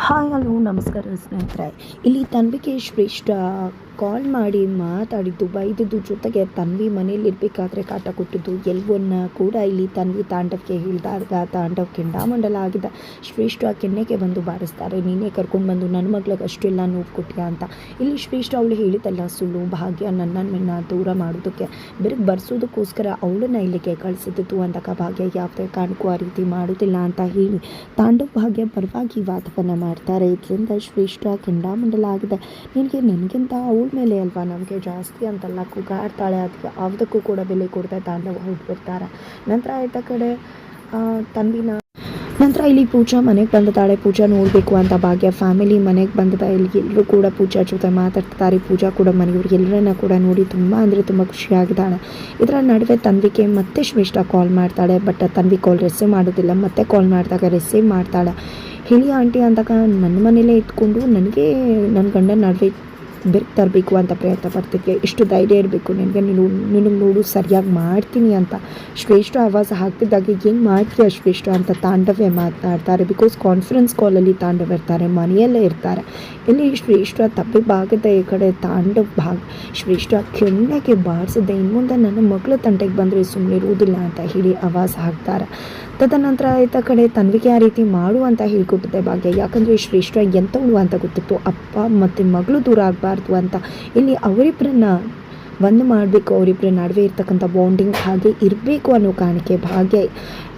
Hi hello ನಮಸ್ಕಾರ ಸ್ನೇಹಿತರೆ. ಇಲ್ಲಿ ತನ್ವಿಗೆ ಶ್ರೇಷ್ಠ ಕಾಲ್ ಮಾಡಿ ಮಾತಾಡಿದ್ದು, ಬೈದಿದ್ದು, ಜೊತೆಗೆ ತನ್ವಿ ಮನೇಲಿರಬೇಕಾದ್ರೆ ಕಾಟ ಕೊಟ್ಟಿದ್ದು ಎಲ್ಲವನ್ನ ಕೂಡ ಇಲ್ಲಿ ತನ್ವಿ ತಾಂಡವ್ಗೆ ಹೇಳಿದಾಗ ತಾಂಡವ್ ಕೆಂಡಾಮಂಡಲ ಆಗಿದ್ದ. ಶ್ರೇಷ್ಠ ಕೆನ್ನೆಗೆ ಬಂದು ಬಾರಿಸ್ತಾರೆ, ನೀನೇ ಕರ್ಕೊಂಡು ಬಂದು ನನ್ನ ಮಗಳಿಗೆ ಅಷ್ಟೆಲ್ಲ ನೋವು ಕೊಟ್ಟಿಯಾ ಅಂತ. ಇಲ್ಲಿ ಶ್ರೇಷ್ಠ ಅವಳು ಹೇಳಿದಲ್ಲ ಸುಳ್ಳು, ಭಾಗ್ಯ ನನ್ನನ್ನು ದೂರ ಮಾಡೋದಕ್ಕೆ ಬೆರಗ್ಗೆ ಬರ್ಸೋದಕ್ಕೋಸ್ಕರ ಅವಳನ್ನ ಇಲ್ಲಿಗೆ ಕಳಿಸಿದ್ದು ಅಂದಾಗ ಭಾಗ್ಯ ಯಾವುದೇ ಕಾರಣಕ್ಕೂ ಆ ರೀತಿ ಮಾಡೋದಿಲ್ಲ ಅಂತ ಹೇಳಿ ತಾಂಡವ್ ಭಾಗ್ಯ ಪರವಾಗಿ ವಾದವನ್ನು ಮಾಡ್ತಾರೆ. ಇದರಿಂದ ಶ್ರೇಷ್ಠ ಕೆಂಡಾಮಂಡಲ ಆಗಿದೆ. ನನಗಿಂತ ಅವಳ ಮೇಲೆ ಅಲ್ವಾ ನಮಗೆ ಜಾಸ್ತಿ ಅಂತೆಲ್ಲ ಕೂಗಾಡ್ತಾಳೆ. ಅದಕ್ಕೆ ಯಾವುದಕ್ಕೂ ಕೂಡ ಬೆಲೆ ಕೊಡ್ತಾ ತಾಂಡವ್ ಹೊರಟ್ಬಿಡ್ತಾರೆ. ನಂತರ ಆಯ್ತ ಕಡೆ ತನ್ವಿನ ನಂತರ ಇಲ್ಲಿ ಪೂಜಾ ಮನೆಗೆ ಬಂದಿದ್ದಾಳೆ. ಪೂಜಾ ನೋಡಬೇಕು ಅಂತ ಭಾಗ್ಯ ಫ್ಯಾಮಿಲಿ ಮನೆಗೆ ಬಂದಿದ್ದ. ಇಲ್ಲಿ ಎಲ್ಲರೂ ಕೂಡ ಪೂಜಾ ಜೊತೆ ಮಾತಾಡ್ತಿದ್ದಾರೆ. ಪೂಜಾ ಕೂಡ ಮನೆಯವ್ರಿಗೆ ಎಲ್ಲರನ್ನ ಕೂಡ ನೋಡಿ ತುಂಬ ಅಂದರೆ ತುಂಬ ಖುಷಿಯಾಗಿದ್ದಾಳೆ. ಇದರ ನಡುವೆ ತನ್ವಿಗೆ ಮತ್ತೆ ಶ್ರೇಷ್ಠ ಕಾಲ್ ಮಾಡ್ತಾಳೆ. ಬಟ್ ತನ್ವಿ ಕಾಲ್ ರಿಸೀವ್ ಮಾಡೋದಿಲ್ಲ. ಮತ್ತೆ ಕಾಲ್ ಮಾಡಿದಾಗ ರಿಸೀವ್ ಮಾಡ್ತಾಳೆ. ಹೇಳಿ ಆಂಟಿ ಅಂದಾಗ ನನ್ನ ಮನೇಲೇ ಇಟ್ಕೊಂಡು ನನಗೆ ನನ್ನ ಗಂಡನ ನಡುವೆ ಬೆರ್ಕ್ ತರಬೇಕು ಅಂತ ಪ್ರಯತ್ನ ಪಡ್ತಿದ್ದೆ. ಎಷ್ಟು ಧೈರ್ಯ ಇರಬೇಕು ನಿನಗೆ ನೋಡು ಸರಿಯಾಗಿ ಮಾಡ್ತೀನಿ ಅಂತ ಶ್ರೇಷ್ಠ ಆವಾಜ್ ಹಾಕ್ತಿದ್ದಾಗ ಏನು ಮಾಡ್ತೀಯ ಶ್ರೇಷ್ಠ ಅಂತ ತಾಂಡವೇ ಮಾತನಾಡ್ತಾರೆ. ಬಿಕಾಸ್ ಕಾನ್ಫರೆನ್ಸ್ ಕಾಲಲ್ಲಿ ತಾಂಡವ್ ಇರ್ತಾರೆ, ಮನೆಯಲ್ಲೇ ಇರ್ತಾರೆ. ಇಲ್ಲಿ ಶ್ರೇಷ್ಠ ತಪ್ಪಿ ಭಾಗದ ಈ ಕಡೆ ತಾಂಡವ್ ಶ್ರೇಷ್ಠ ಕೆನ್ನೆಗೆ ಬಾರಿಸಿದ್ದೆ. ಇನ್ನು ಮುಂದೆ ನನ್ನ ಮಗಳ ತಂಟೆಗೆ ಬಂದರೆ ಸುಮ್ಮನೆ ಇರುವುದಿಲ್ಲ ಅಂತ ಹೇಳಿ ಆವಾಜ್ ಹಾಕ್ತಾರೆ. ತದನಂತರ ಆಯ್ತ ಕಡೆ ತನ್ವಿಗೆ ಆ ರೀತಿ ಮಾಡು ಅಂತ ಹೇಳ್ಕೊಟ್ಟಿದ್ದೆ ಭಾಗ್ಯ. ಯಾಕಂದರೆ ಶ್ರೇಷ್ಠ ಎಂಥವಳು ಅಂತ ಗೊತ್ತಿತ್ತು. ಅಪ್ಪ ಮತ್ತು ಮಗಳು ದೂರ ಆಗಬಾರ್ದು ಅಂತ ಇಲ್ಲಿ ಅವರಿಬ್ಬರನ್ನ ಒಂದು ಮಾಡಬೇಕು, ಅವರಿಬ್ಬರ ನಡುವೆ ಇರ್ತಕ್ಕಂಥ ಬಾಂಡಿಂಗ್ ಹಾಗೆ ಇರಬೇಕು ಅನ್ನೋ ಕಾರಣಕ್ಕೆ ಭಾಗ್ಯ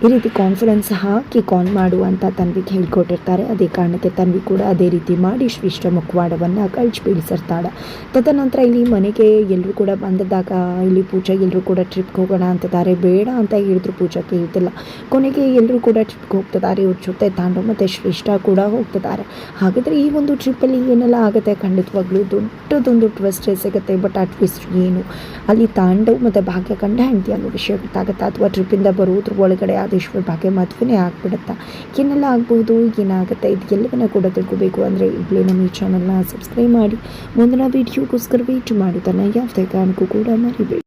ಈ ರೀತಿ ಕಾನ್ಫಿಡೆನ್ಸ್ ಹಾಕಿ ಕಾಲ್ ಮಾಡುವಂತ ತನ್ವಿಗೆ ಹೇಳ್ಕೊಟ್ಟಿರ್ತಾರೆ. ಅದೇ ಕಾರಣಕ್ಕೆ ತನ್ವಿ ಕೂಡ ಅದೇ ರೀತಿ ಮಾಡಿ ಶ್ರೇಷ್ಠ ಮುಖವಾಡವನ್ನು ಕಳ್ಸಿ ಬೀಳಿಸಿರ್ತಾಳೆ. ತದನಂತರ ಇಲ್ಲಿ ಮನೆಗೆ ಎಲ್ಲರೂ ಕೂಡ ಬಂದಿದ್ದಾಗ ಇಲ್ಲಿ ಪೂಜಾ ಎಲ್ಲರೂ ಕೂಡ ಟ್ರಿಪ್ಗೆ ಹೋಗೋಣ ಅಂತಿದ್ದಾರೆ. ಬೇಡ ಅಂತ ಹೇಳಿದ್ರು ಪೂಜಾ ಕೇಳ್ತಿಲ್ಲ. ಕೊನೆಗೆ ಎಲ್ಲರೂ ಕೂಡ ಟ್ರಿಪ್ಗೆ ಹೋಗ್ತಿದ್ದಾರೆ. ಇವ್ರ ಜೊತೆ ತಾಂಡವ್ ಮತ್ತು ಶ್ರೇಷ್ಠ ಕೂಡ ಹೋಗ್ತಿದ್ದಾರೆ. ಹಾಗಾದರೆ ಈ ಒಂದು ಟ್ರಿಪ್ಪಲ್ಲಿ ಏನೆಲ್ಲ ಆಗುತ್ತೆ ಖಂಡಿತವಾಗ್ಲೂ ದೊಡ್ಡದೊಂದು ಟ್ವಿಸ್ಟ್ ಸಿಗುತ್ತೆ. ಬಟ್ ಆ ಟ್ವಿಸ್ಟ್ ಏನು, ಅಲ್ಲಿ ತಾಂಡವ್ ಮತ್ತು ಭಾಗ್ಯ ಗಂಡ ಹೆಂಡತಿ ಅನ್ನೋ ವಿಷಯ ಗೊತ್ತಾಗುತ್ತೆ, ಅಥವಾ ಟ್ರಿಪ್ಪಿಂದ ಬರೋದ್ರ ಒಳಗಡೆ ಆದೇಶ್ವರ್ ಭಾಗ್ಯ ಮದುವೆನೇ ಆಗ್ಬಿಡುತ್ತಾ, ಏನೆಲ್ಲ ಆಗ್ಬೋದು, ಏನಾಗುತ್ತೆ, ಇದು ಎಲ್ಲವನ್ನ ಕೂಡ ತಿಳ್ಕೋಬೇಕು ಅಂದರೆ ಈಗಲೇ ನಮ್ಮ ಈ ಚಾನಲ್ನ ಸಬ್ಸ್ಕ್ರೈಬ್ ಮಾಡಿ ಮುಂದಿನ ವಿಡಿಯೋಗೋಸ್ಕರ ವೇಟ್ ಮಾಡೋದನ್ನು ಯಾವುದೇ ಕಾರಣಕ್ಕೂ ಕೂಡ ಮರಿಬೇಡಿ.